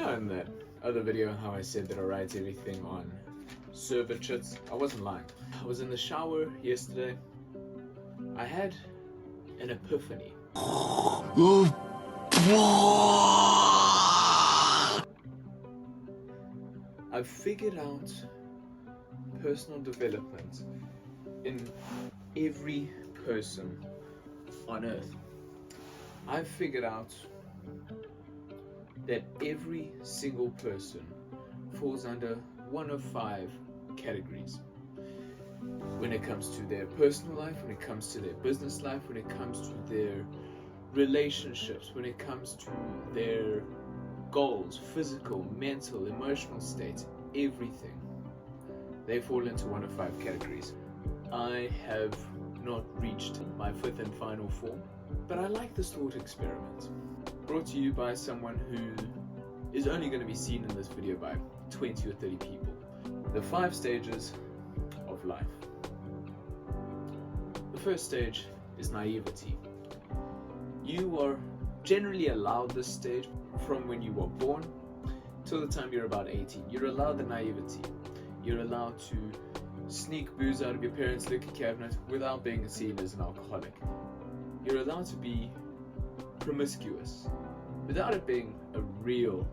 know, in that other video how I said that I write everything on server chits? I wasn't lying. I was in the shower yesterday. I had an epiphany. I've figured out personal development in every person on earth. I've figured out that every single person falls under one of 5 categories. When it comes to their personal life, when it comes to their business life, when it comes to their relationships, when it comes to their goals, physical, mental, emotional states, everything. They fall into one of 5 categories. I have not reached my 5th and final form, but I like this thought experiment. Brought to you by someone who is only going to be seen in this video by 20 or 30 people. The 5 stages of life. The first stage is naivety. You are generally allowed this stage from when you were born till the time you're about 18. You're allowed the naivety. You're allowed to sneak booze out of your parents' liquor cabinet without being seen as an alcoholic. You're allowed to be promiscuous without it being a real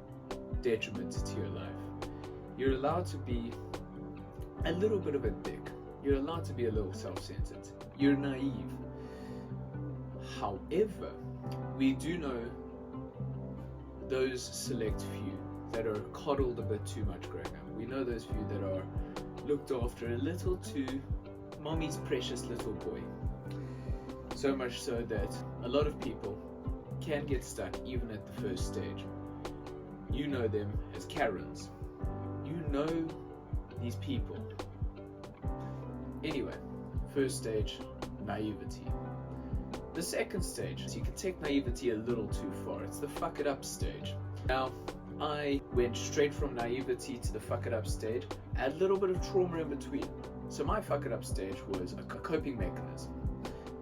detriment to your life. You're allowed to be a little bit of a dick. You're allowed to be a little self-centered. You're naive. However, we do know those select few that are coddled a bit too much growing up. We know those few that are looked after a little too mommy's precious little boy. So much so that a lot of people can get stuck even at the first stage. You know them as Karens. You know these people. Anyway, first stage, naivety. The second stage, so you can take naivety a little too far. It's the fuck it up stage. Now, I went straight from naivety to the fuck it up stage, a little bit of trauma in between. So my fuck it up stage was a coping mechanism.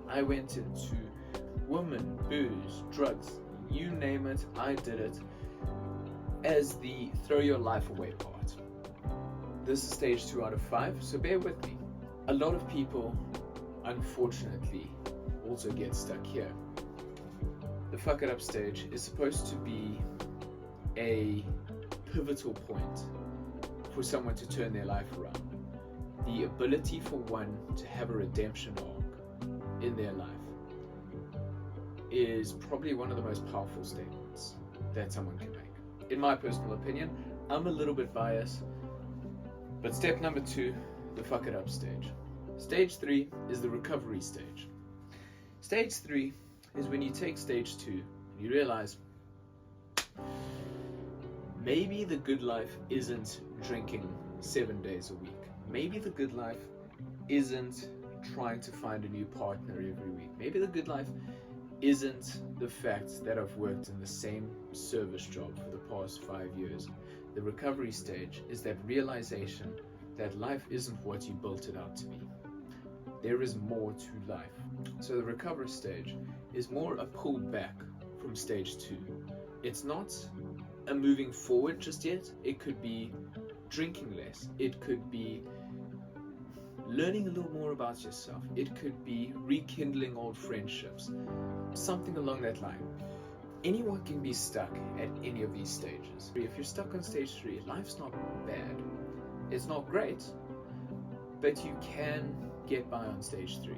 I went into women, booze, drugs, you name it, I did it, as the throw your life away part. This is stage 2 out of 5, so bear with me. A lot of people, unfortunately, also get stuck here. The fuck it up stage is supposed to be a pivotal point for someone to turn their life around. The ability for one to have a redemption arc in their life is probably one of the most powerful statements that someone can make. In my personal opinion, I'm a little bit biased, but step number 2, the fuck it up stage. Stage 3 is the recovery stage. Stage 3 is when you take stage 2 and you realize maybe the good life isn't drinking 7 days a week. Maybe the good life isn't trying to find a new partner every week. Maybe the good life isn't the fact that I've worked in the same service job for the past 5 years. The recovery stage is that realization that life isn't what you built it out to be. There is more to life. So the recovery stage is more a pull back from stage 2. It's not a moving forward just yet. It could be drinking less. It could be learning a little more about yourself. It could be rekindling old friendships. Something along that line. Anyone can be stuck at any of these stages. If you're stuck on stage 3, life's not bad. It's not great, but you can get by on stage 3.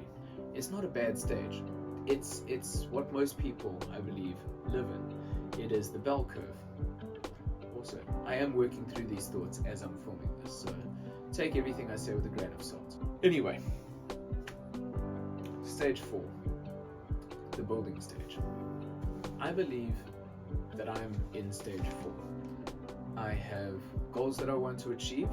It's not a bad stage. It's what most people, I believe, live in. It is the bell curve. Also, I am working through these thoughts as I'm filming this, so take everything I say with a grain of salt. Anyway, stage 4, the building stage. I believe that I'm in stage 4. I have goals that I want to achieve.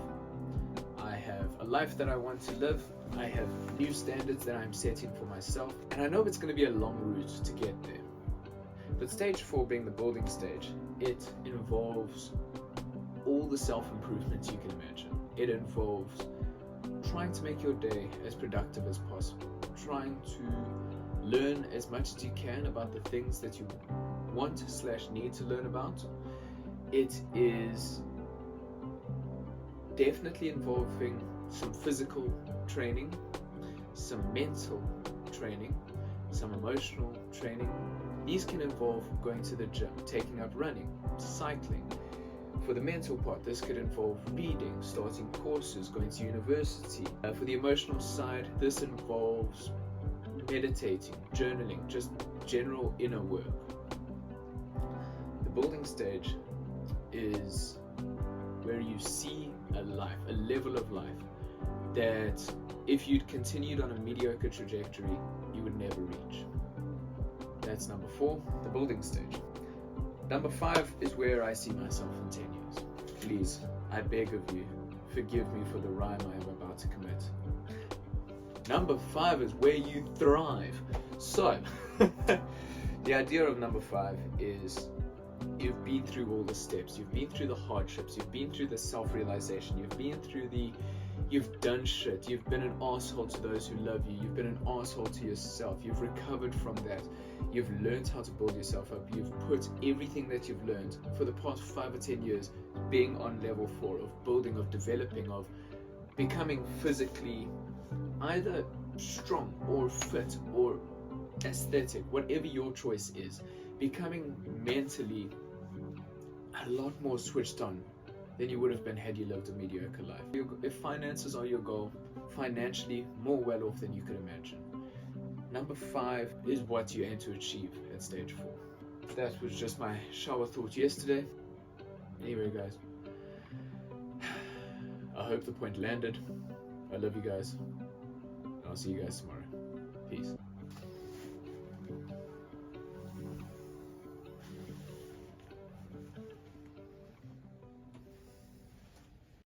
I have a life that I want to live. I have new standards that I'm setting for myself. And I know it's going to be a long route to get there. But stage 4 being the building stage, it involves all the self-improvements you can imagine. It involves trying to make your day as productive as possible. Trying to learn as much as you can about the things that you want/need to learn about. it is definitely involving some physical training, some mental training, some emotional training. These can involve going to the gym, taking up running, cycling. For the mental part, this could involve reading, starting courses, going to university. For the emotional side, this involves meditating, journaling, just general inner work. The building stage is where you see a life, a level of life that if you'd continued on a mediocre trajectory, you would never reach. That's number 4, the building stage. Number 5 is where I see myself in 10 years. Please, I beg of you, forgive me for the rhyme I am about to commit. Number 5 is where you thrive. So, the idea of number 5 is you've been through all the steps, you've been through the hardships, you've been through the self-realization, you've done shit, you've been an asshole to those who love you, you've been an asshole to yourself, you've recovered from that, you've learned how to build yourself up, you've put everything that you've learned for the past 5 or 10 years being on level 4 of building, of developing, of becoming physically either strong or fit or aesthetic, whatever your choice is, becoming mentally a lot more switched on than you would have been had you lived a mediocre life. If finances are your goal, financially more well off than you could imagine. Number 5 is what you aim to achieve at stage 4. That was just my shower thought yesterday. Anyway, guys, I hope the point landed. I love you guys. I'll see you guys tomorrow. Peace.